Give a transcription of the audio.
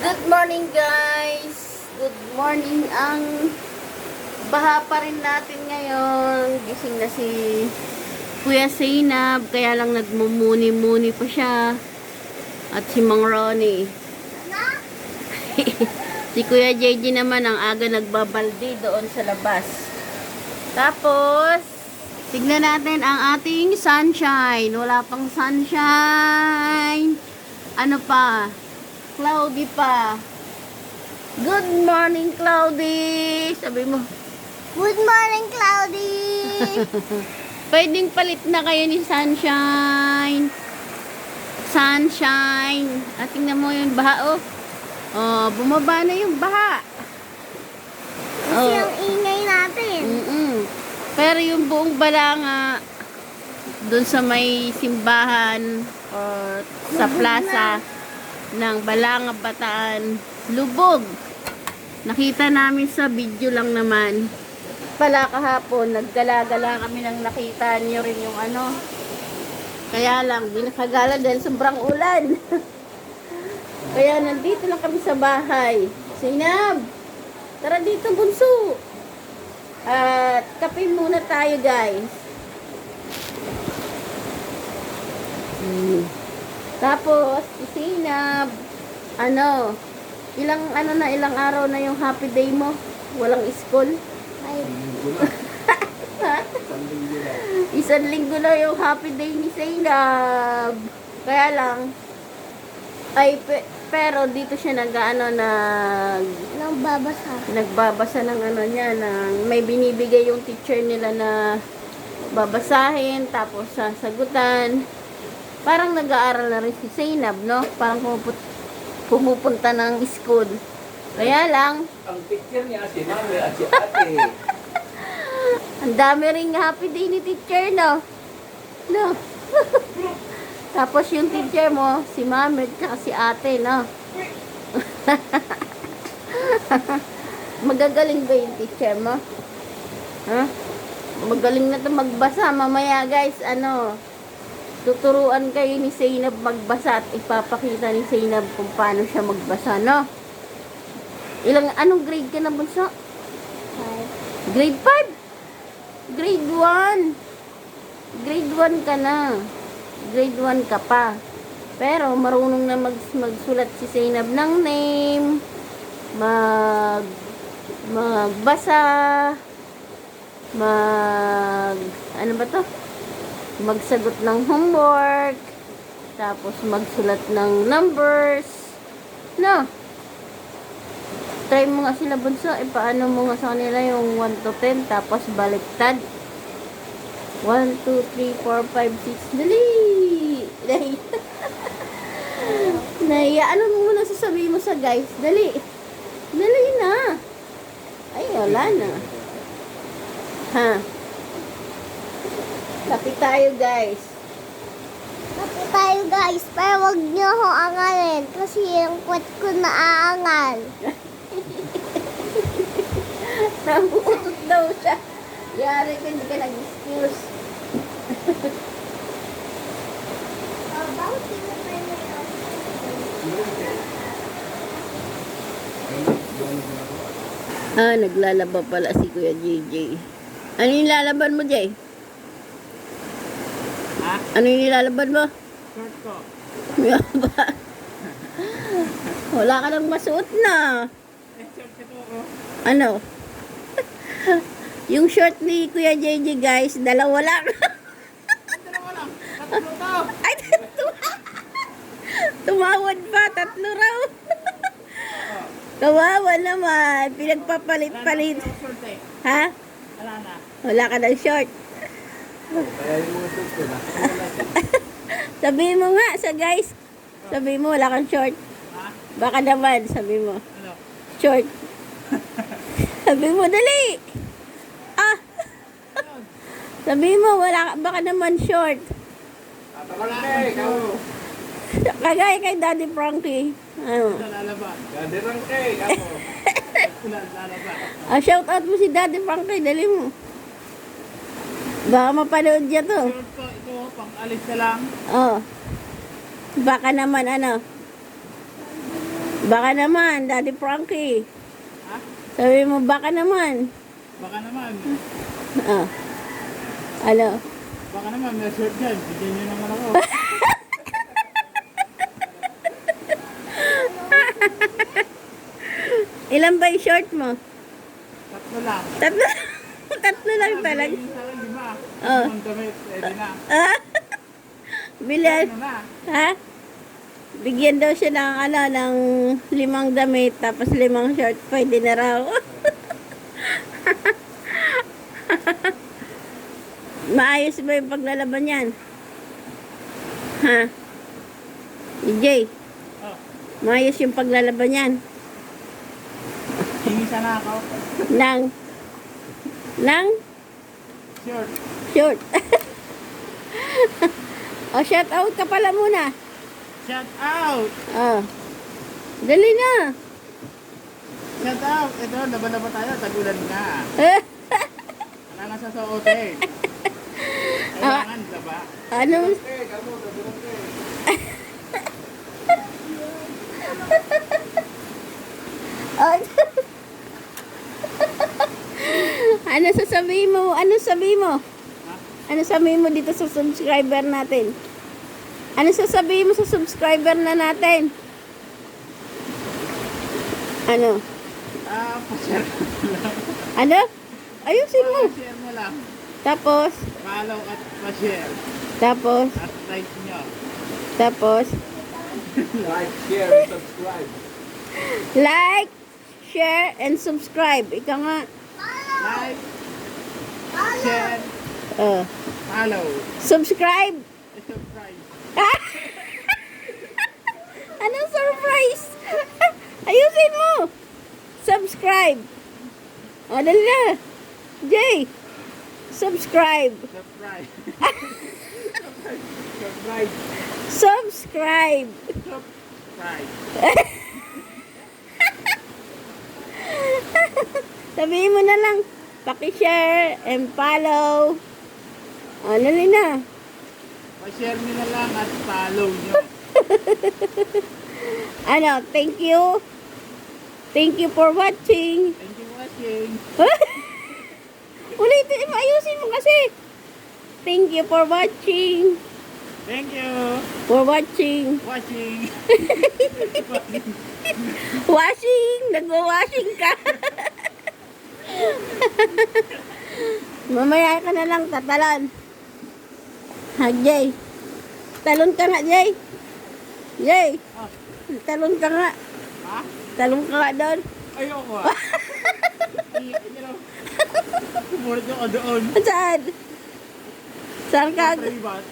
Good morning guys! Good morning. Ang baha pa rin natin ngayon. Gising na si Kuya Zainab. Kaya lang nagmumuni-muni pa siya. At si Mang Ronnie. Si Kuya JJ naman ang aga nagbabaldi doon sa labas. Tapos, tignan natin ang ating sunshine. Wala pang sunshine. Ano pa? Cloudy pa. Good morning, Cloudy. Sabi mo. Good morning, Cloudy. Pwedeng palit na kayo ni Sunshine. Sunshine. At tingnan mo yung baha, oh. Oh, bumaba na yung baha. Kasi ang ingay natin. Pero yung buong balanga, dun sa may simbahan or sa plaza ng Balanga Bataan, lubog. Nakita namin sa video lang naman. Pala kahapon, naggala-gala kami nang nakita niyo rin yung ano. Kaya lang, di nakagala dahil sobrang ulan. Kaya nandito lang kami sa bahay. Zainab, tara dito bunso. At kape muna tayo guys. Tapos, si Zainab, ilang araw na yung happy day mo? Walang school? Ay, Isang linggo na yung happy day ni Zainab. Kaya lang, pero dito siya nagbabasa ng may binibigay yung teacher nila na babasahin, tapos sasagutan. Parang nag-aaral na rin si Zainab, no? Parang pumupunta ng school. Kaya lang, ang teacher niya si Mami at si Ate. ang dami ring happy day ni teacher, no? No? Tapos yung teacher mo, si Mami at si Ate, no? Magagaling ba yung teacher mo? Ha? Magaling na to magbasa. Mamaya, guys, tuturuan kayo ni Zainab magbasa at ipapakita ni Zainab kung paano siya magbasa, no? Anong grade ka na, bunso? 5. Grade 5? Grade 1? Grade 1 ka na. Grade 1 ka pa. Pero marunong na magsulat si Zainab ng name, magbasa, ano ba to? Magsagot ng homework, tapos magsulat ng numbers, no? Try mo nga sila, bunso, paano mo nga sa kanila yung 1 to 10, tapos baliktad. 1, 2, 3, 4, 5, 6, dali! Ano mo muna sasabihin mo sa guys? Dali! Dali na! Ay, wala na. Ha? Kape tayo, guys. Kape tayo, guys. Pero wag niyo ako angalin. Kasi yung kwet ko naaangal. Nabutot daw siya. Yari ka, hindi ka nag-excuse. Bakit pinapay mo yun? Naglalaba pala si Kuya JJ. Ano yung lalaban mo, Jay? Ha? Ano yung nilalaban mo? Short ko. Wala ka nang masuot na. Short ko ko. Ano? Yung short ni Kuya JJ, guys, dalawa lang. Dalawa lang. Tatlo to. Ay, tumawad pa, 3 raw. Kawawa naman. Pinagpapalit-palit. Wala na short eh. Ha? Wala na. Wala ka ng short. Kaya yung mga short ko na. Sabihin mo nga sa guys. Sabihin mo wala kang short. Ha? Baka naman, sabi mo. Ano? Short. Sabi mo, dali. Ah. Sabi mo, baka naman short. Tatalangke, ikaw. Kagaya kay Daddy Frankie. Ano? Lalaban. Gadirangke, ikaw. Lalaban. Shout out mo si Daddy Frankie, dali mo. Baka mapanood niya to. Short ko, ito, pang alis na lang. Oh. Baka naman Baka naman, Daddy Frankie. Ha? Sabi mo, baka naman. Baka naman. Ah. Ano? Baka naman, may short dyan. Bigyan niyo naman ako. Ilan ba yung short mo? Tatlo lang. Tatlo. Tatlo lang talaga. Bigyan niyo sa akin, 5. Oh. Ang damit, pwede na. Ah? Bilan. Ano na? Ha? Bigyan daw siya ng ano, ng 5 damit, tapos 5 short, pwede na raw. Maayos ba yung paglalaban yan? Ha? EJ, Oh, maayos yung paglalaban yan. hingi sana ako. Nang Short. short. O, shout out ka pala muna. Shout out! Oh. Dali na. Shout out! Ito, laban-laban tayo. Tagulan nga. Wala nga sa suotin. Kailangan, laba. Ano? Oh. Ano sasabihin mo? Ano sabihin mo? Ha? Ano sabihin mo dito sa subscriber natin? Ano sasabihin mo sa subscriber na natin? Ano? Pa-share lang. Ano? Ayusin mo. Pa-share mo lang. Tapos, Follow at pa-share. tapos, At like nyo. tapos, Like, share, and subscribe. like, share, and subscribe. Ikaw nga. Like, share, Oh. follow. Subscribe. Subscribe. Anong surprise? Ayusin mo. Subscribe. O, dali na. Jay. Subscribe. Subscribe. Subscribe. Subscribe. Subscribe. Sabihin mo na lang. Paki-share and follow. O, dali na. Pa-share nyo na lang at follow nyo. Ano, thank you. Thank you for watching. Thank you for watching. Ulitin, ayusin mo kasi. Thank you for watching. Thank you. For watching. Watching. Washing! Nagwa-washing ka! Mamaya ka na lang tatalon. Ha, Jay? Talon ka nga, Jay. Jay, Ah, talon ka nga. ha? Talon ka nga doon. Ayoko ah. Kumulit ako doon. Saan? Saan ka? Private.